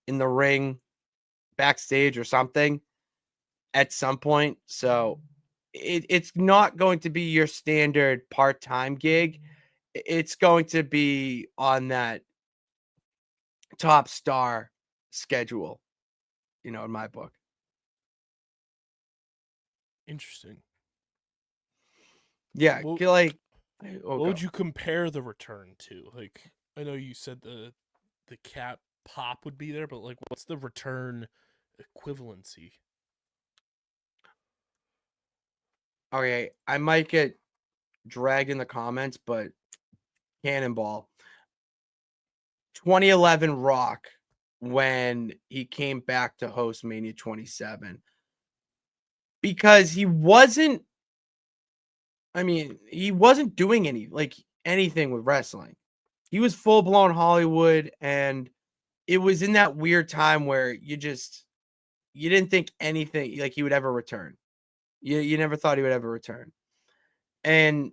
in the ring, backstage or something at some point. So it's not going to be your standard part-time gig. It's going to be on that top star schedule, in my book. Interesting. Yeah, what would you compare the return to? Like, I know you said the Cap pop would be there, but like, what's the return equivalency? Okay, I might get dragged in the comments, but Cannonball. 2011 Rock, when he came back to host Mania 27. Because he wasn't doing anything with wrestling. He was full-blown Hollywood, and it was in that weird time where you didn't think anything like he would ever return. You never thought he would ever return. And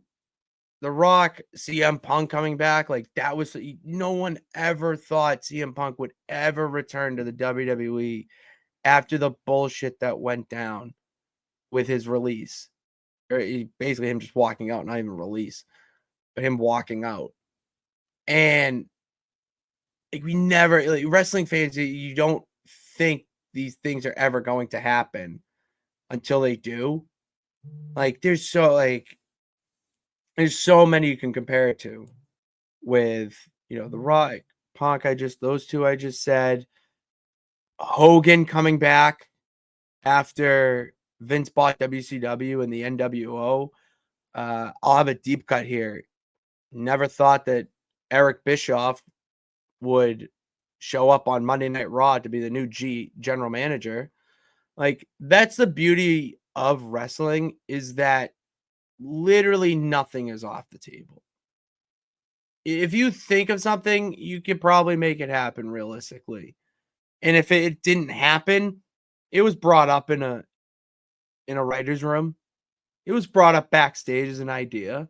The Rock, CM Punk coming back, like that was, no one ever thought CM Punk would ever return to the WWE after the bullshit that went down with his release. Or basically him just walking out, not even release, but him walking out. And we never, wrestling fans, you don't think these things are ever going to happen until they do. There's so There's so many you can compare it to with, The Rock, Punk, those two I just said. Hogan coming back after Vince bought WCW and the NWO. I'll have a deep cut here. Never thought that Eric Bischoff would show up on Monday Night Raw to be the new general manager. Like, that's the beauty of wrestling, is that literally nothing is off the table. If you think of something, you could probably make it happen realistically. And if it didn't happen, it was brought up in a writer's room. It was brought up backstage as an idea.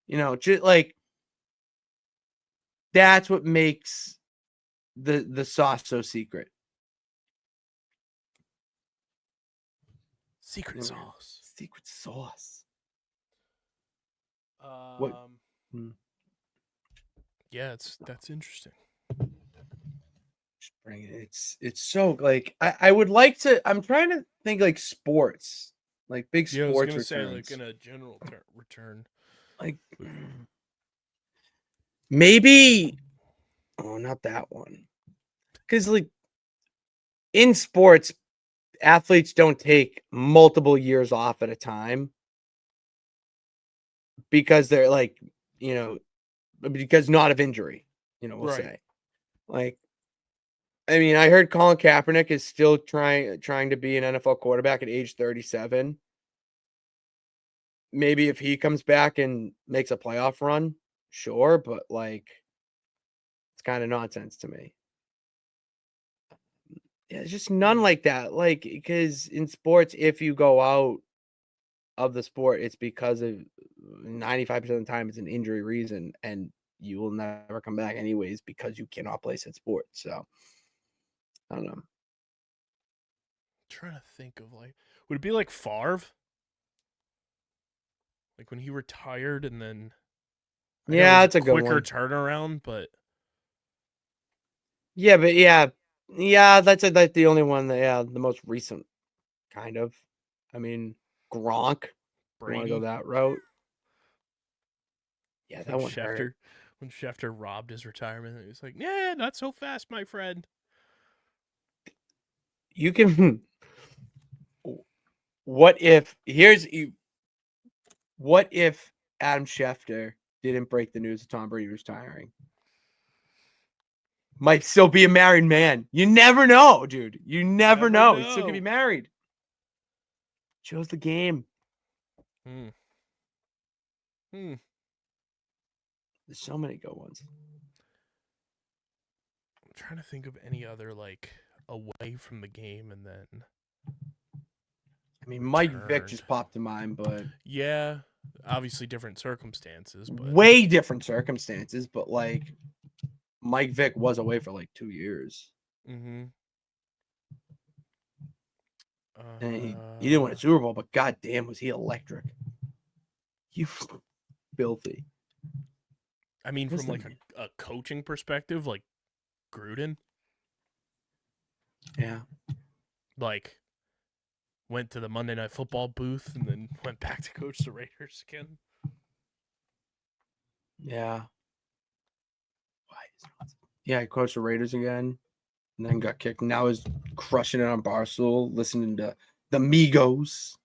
Just like, that's what makes the sauce so secret. Secret sauce. Secret sauce. What? Yeah, that's interesting. Just bring it. It's so, like, I would like to. I'm trying to think, like, sports, like big sports. I was gonna returns. say, like, in a general return, like maybe. Oh, not that one. Because, like, in sports, athletes don't take multiple years off at a time because they're, like, because not of injury, we'll say. Like, I mean, I heard Colin Kaepernick is still trying to be an NFL quarterback at age 37. Maybe if he comes back and makes a playoff run, sure, but, like, it's kind of nonsense to me. Yeah, there's just none like that. Like, because in sports, if you go out of the sport, it's because of 95% of the time it's an injury reason, and you will never come back anyways because you cannot play said sport. So, I don't know. I'm trying to think of, like, would it be like Favre? Like when he retired and then. Yeah, it's a good one. Quicker turnaround, but. Yeah, but that's the only one that, the most recent, kind of. I mean, Gronk. Brady. Want to go that route? Yeah, that one hurt. When Schefter robbed his retirement, he was like, "Yeah, not so fast, my friend." You can. What if Adam Schefter didn't break the news of Tom Brady retiring? Might still be a married man. You never know, dude. You never know. He still could be married. Chose the game. There's so many good ones. I'm trying to think of any other, like, away from the game and then. I mean, Mike Vick just popped to mind, but. Yeah, obviously different circumstances. But... way different circumstances, but, like, Mike Vick was away for like 2 years. Mm-hmm. And he didn't win a Super Bowl, but goddamn, was he electric. He was filthy. I mean, from like a coaching perspective, like Gruden. Yeah. Like, went to the Monday Night Football booth and then went back to coach the Raiders again. Yeah. Yeah, he coached the Raiders again and then got kicked. Now he's crushing it on Barstool, listening to the Migos.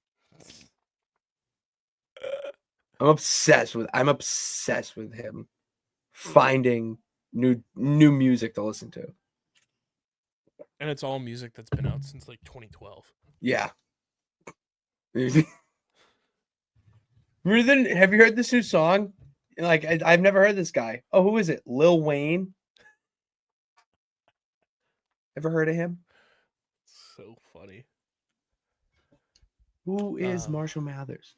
I'm obsessed with him finding new music to listen to. And it's all music that's been out since like 2012. Yeah. Have you heard this new song? Like, I've never heard this guy. Oh, who is it? Lil Wayne? Ever heard of him? So funny. Who is Marshall Mathers?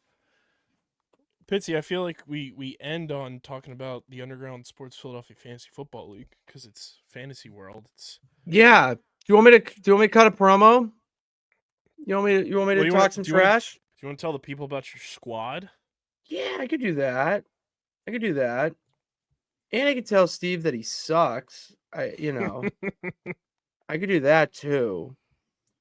Pitsy, I feel like we end on talking about the Underground Sports Philadelphia Fantasy Football League because it's fantasy world. Yeah. Do you want me to cut a promo? You want me to talk some trash? Do you want to tell the people about your squad? Yeah, I could do that. And I could tell Steve that he sucks. I could do that too.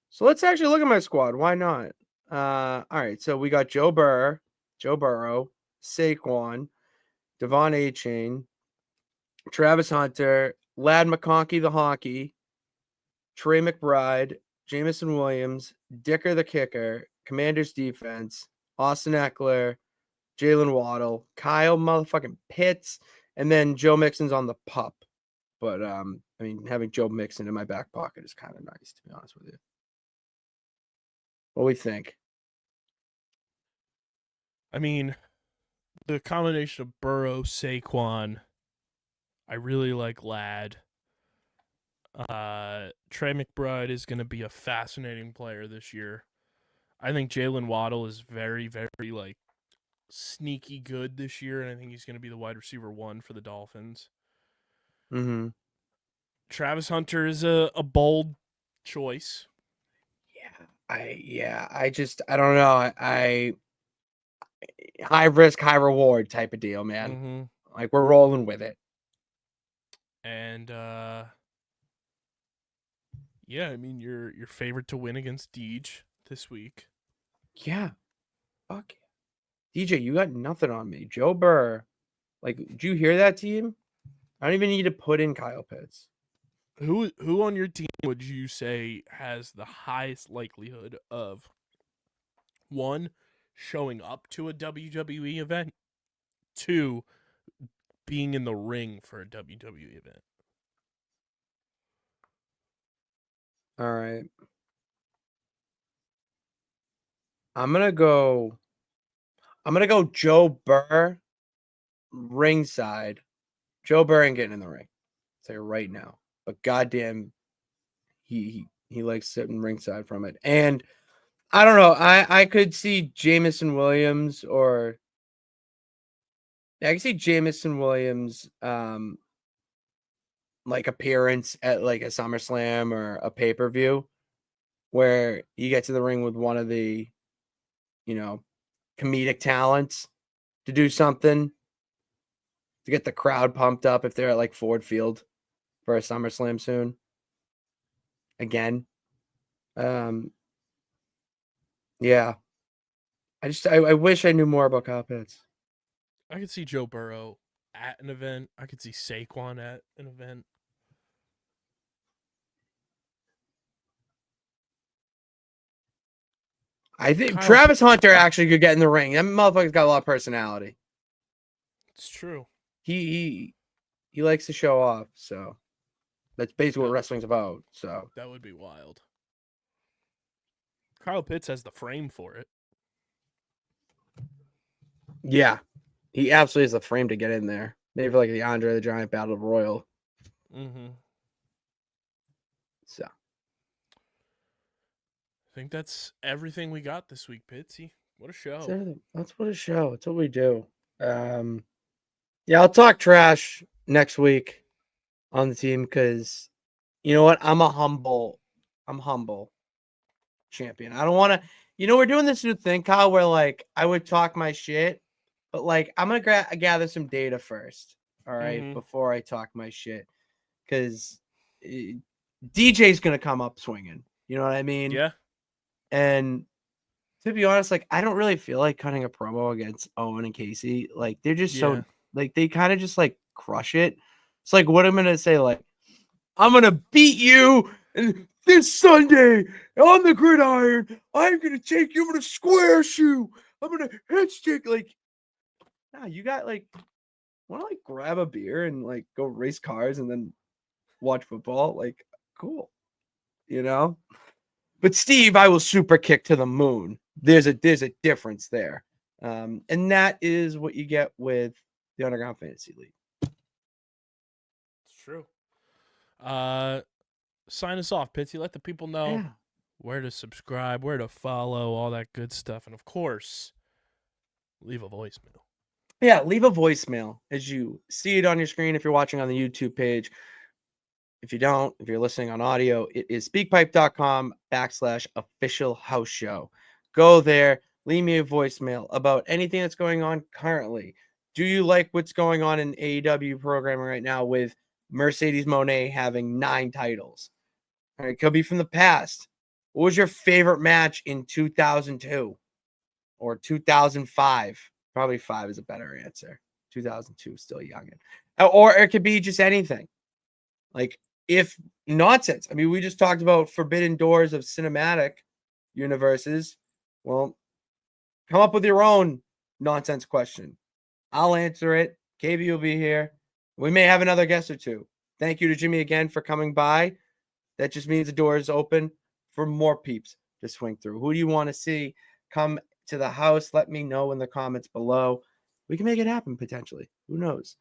So let's actually look at my squad. Why not? All right. So we got Joe Burrow, Saquon, Devon A-Chain, Travis Hunter, Lad McConkey the Honky, Trey McBride, Jamison Williams, Dicker the Kicker, Commanders defense, Austin Eckler, Jalen Waddle, Kyle motherfucking Pitts, and then Joe Mixon's on the pup. But I mean, having Joe Mixon in my back pocket is kind of nice, to be honest with you. What do we think? I mean, the combination of Burrow, Saquon, I really like Lad. Trey McBride is going to be a fascinating player this year. I think Jalen Waddle is very, very like sneaky good this year, and I think he's going to be the wide receiver 1 for the Dolphins. Mm-hmm. Travis Hunter is a bold choice. I don't know. I high risk, high reward type of deal, man. Mm-hmm. Like we're rolling with it. And yeah, I mean your favorite to win against Deej this week. Yeah. Fuck. DJ, you got nothing on me. Joe Burr. Like, did you hear that, team? I don't even need to put in Kyle Pitts. Who on your team would you say has the highest likelihood of 1, showing up to a WWE event, 2, being in the ring for a WWE event? All right. I'm gonna go Joe Burr ringside. Joe Burr ain't getting in the ring. I'll say it right now. But goddamn, he likes sitting ringside from it. And I don't know. I could see Jamison Williams or I could see Jamison Williams like appearance at like a SummerSlam or a pay-per-view where you get to the ring with one of the, you know, comedic talents to do something to get the crowd pumped up if they're at like Ford Field for a SummerSlam soon. Again. Yeah. I wish I knew more about Kyle Pitts. I could see Joe Burrow at an event. I could see Saquon at an event. I think Travis Hunter actually could get in the ring. That motherfucker's got a lot of personality. It's true. He likes to show off, so that's basically what wrestling's about. So that would be wild. Kyle Pitts has the frame for it. Yeah, he absolutely has the frame to get in there. Maybe for like the Andre the Giant Battle Royal. Mm-hmm. So I think that's everything we got this week, Pitsy. What a show. That's what a show. That's what we do. Yeah, I'll talk trash next week on the team because you know what? I'm humble champion. I don't want to, we're doing this new thing, Kyle, where like I would talk my shit, but like I'm going to gather some data first. All right. Before I talk my shit. Because DJ's going to come up swinging. You know what I mean? Yeah. And to be honest, like I don't really feel like cutting a promo against Owen and Casey. Like they're just so like they kind of just like crush it. It's like what I'm gonna say, like, I'm gonna beat you this Sunday on the gridiron. I'm gonna take you. I'm gonna squash you. I'm gonna head stick. Like, nah, you got like wanna like grab a beer and like go race cars and then watch football? Like, cool. But Steve, I will super kick to the moon. There's a difference there. And that is what you get with the Underground Fantasy League. It's true. Sign us off, Pitsy. Let the people know where to subscribe, where to follow, all that good stuff. And of course, leave a voicemail. Yeah, leave a voicemail as you see it on your screen if you're watching on the YouTube page. If you don't, if you're listening on audio, it is speakpipe.com/official house show. Go there, leave me a voicemail about anything that's going on currently. Do you like what's going on in AEW programming right now with Mercedes Moné having 9 titles? All right, it could be from the past. What was your favorite match in 2002 or 2005? Probably 5 is a better answer. 2002 still youngin. Or it could be just anything. Like if nonsense. I mean, we just talked about forbidden doors of cinematic universes. Well, come up with your own nonsense question. I'll answer it. KB will be here. We may have another guest or two. Thank you to Jimmy again for coming by. That just means the door is open for more peeps to swing through. Who do you want to see come to the house? Let me know in the comments below. We can make it happen potentially. Who knows?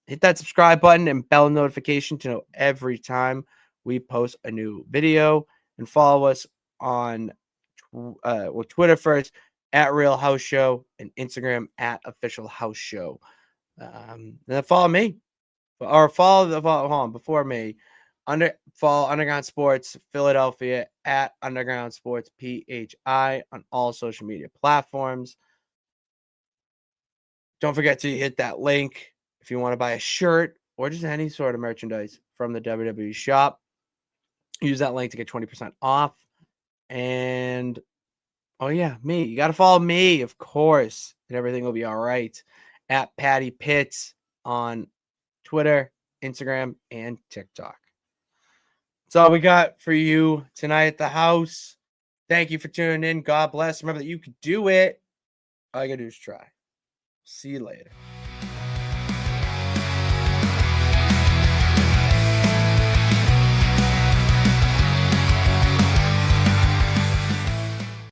Hit that subscribe button and bell notification to know every time we post a new video, and follow us on Twitter first at Real House Show and Instagram at Official House Show. Then follow me, or before me. Follow Underground Sports Philadelphia at Underground Sports PHI on all social media platforms. Don't forget to hit that link if you want to buy a shirt or just any sort of merchandise from the WWE Shop. Use that link to get 20% off. And oh yeah, me. You got to follow me, of course, and everything will be all right. At Patty Pitts on Twitter, Instagram, and TikTok. That's all we got for you tonight at the house. Thank you for tuning in. God bless. Remember that you can do it. All you got to do is try. See you later.